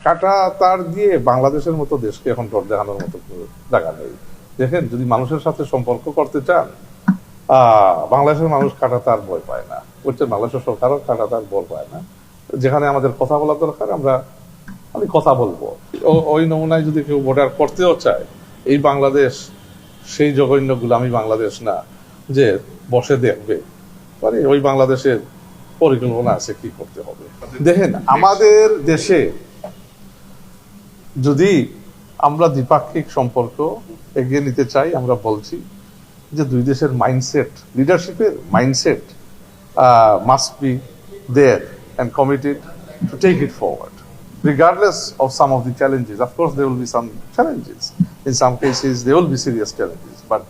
কাটা তার দিয়ে বাংলাদেশের মতো দেশকে এখন ডর দেখানোর মতো জায়গা নেই। দেখেন, যদি মানুষের সাথে সম্পর্ক করতে চান, বাংলাদেশের মানুষ কাটা তার ভয় পায় না, বুঝছেন? বাংলাদেশের সরকারও কাটা তার ভয় পায় না। যেখানে আমাদের কথা বলা দরকার আমি কথা বলবো। ওই নমুনায় যদি কেউ ভোটার করতেও চায়, এই বাংলাদেশ সেই জঘন্য গুলামি বাংলাদেশ না যে বসে দেখবে, মানে ওই বাংলাদেশের পরিকল্পনা আছে কি করতে হবে। দেখেন, আমাদের দেশে যদি আমরা দ্বিপাক্ষিক সম্পর্ক এগিয়ে নিতে চাই, আমরা বলছি যে দুই দেশের মাইন্ডসেট, লিডারশিপের mindset must be there and committed to take it forward regardless of some of the challenges. Of course there will be some challenges, in some cases there will be serious challenges, but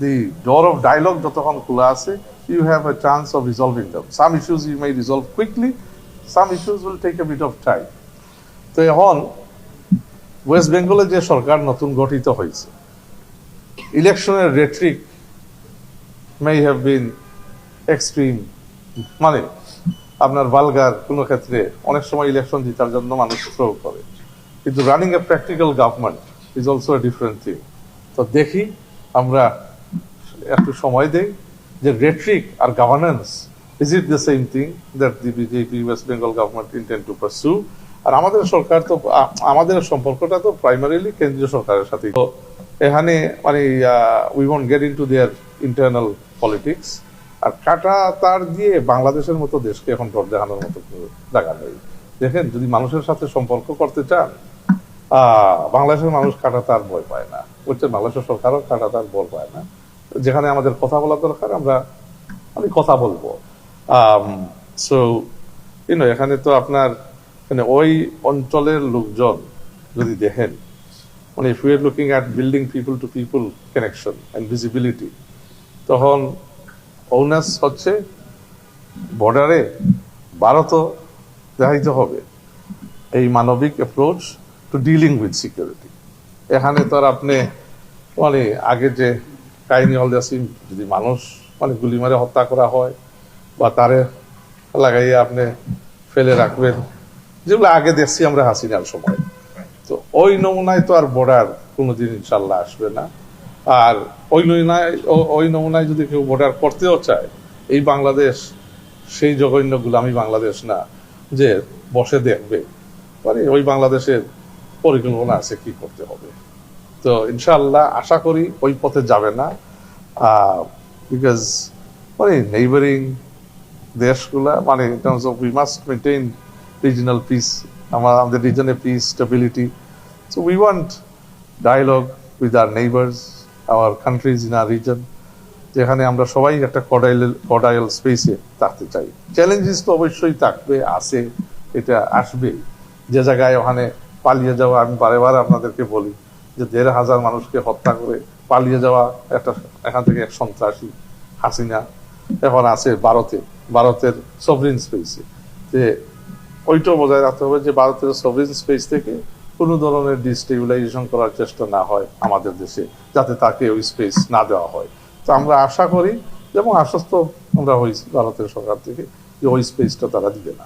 the door of dialogue যতক্ষণ খোলা আছে, you have a chance of resolving them. Some issues you may resolve quickly, some issues will take a bit of time. তো এখন West বেঙ্গলে যে সরকার নতুন গঠিত হয়েছে, ইলেকশনের রেট্রিক may have been extreme, মানে আপনার ভালগার কোনো ক্ষেত্রে অনেক সময় ইলেকশন জিতার জন্য মানুষ থ্রো করে, কিন্তু running a practical government is also a different thing. তো দেখি, আমরা একটু সময় দেই যে রেট্রিক আর governance is it the same thing that the BJP West Bengal government intend to pursue. আর আমাদের সরকার তো, আমাদের সম্পর্কটা তো প্রাইমারিলি কেন্দ্রীয় সরকারের সাথে। তো এখানে মানে we won't get into their internal politics. আর কাটা তার দিয়ে বাংলাদেশের মতো দেশকে এখন ডর দেখানোর মতো জায়গা নেই। দেখেন, যদি মানুষের সাথে সম্পর্ক করতে চান, বাংলাদেশের মানুষ কাটা তার ভয় পায় না, বুঝছেন? বাংলাদেশের সরকারও কাটা তার ভয় পায় না। যেখানে আমাদের কথা বলা দরকার আমি কথা বলবো। সো এখানে তো আপনার মানে ওই অঞ্চলের লোকজন যদি দেখেন, মানে if we are looking at building people to people connection and visibility, তখন ওনাস হচ্ছে বর্ডারে ভারতও দেখাইতে হবে এই মানবিক approach to dealing with security. এখানে তো আর আপনি মানে আগে যে কাহিনী হল যাচ্ছি, যদি মানুষ মানে গুলি মারে হত্যা করা হয় বা তারে লাগাইয়ে আপনি ফেলে রাখবেন, যেগুলো আগে দেখছি আমরা হাসিনার সময়, তো ওই নমুনায় তো আর বর্ডার কোনোদিন ইনশাল্লাহ আসবে না। আর ওই নমুনায় যদি কেউ ভোটার করতেও চায়, এই বাংলাদেশ সেই জঘন্য গুলামি বাংলাদেশ না যে বসে দেখবে, মানে ওই বাংলাদেশের পরিকল্পনা আছে কি করতে হবে। তো ইনশাআল্লাহ আশা করি ওই পথে যাবে না, বিকজ মানে নেইবারিং দেশগুলা মানে in terms of we must maintain regional peace, আমাদের রিজনে peace, stability. So we want dialogue with our neighbours, our countries in our region, যেখানে আমরা সবাই একটা কর্ডাইল স্পেসে থাকতে চাই। চ্যালেঞ্জেস তো অবশ্যই থাকবে, আছে, এটা আসবে। যে জায়গায় ওখানে পালিয়ে যাওয়া, আমি বারেবার আপনাদেরকে বলি যে ১,৫০০ মানুষকে হত্যা করে পালিয়ে যাওয়া এখান থেকে এক সন্ত্রাসী হাসিনা এখন আছে ভারতের সভরিন স্পেসে। যে ওইটাও বজায় রাখতে হবে যে ভারতের সভরিন স্পেস থেকে কোনো ধরনের ডিস্টেবিলাইজেশন করার চেষ্টা না হয় আমাদের দেশে, যাতে তাকে ওই স্পেস না দেওয়া হয়। তো আমরা আশা করি, যেমন আশ্বস্ত আমরা হয়েছি ভারতের সরকার থেকে, যে ওই স্পেসটা তারা দিবে না।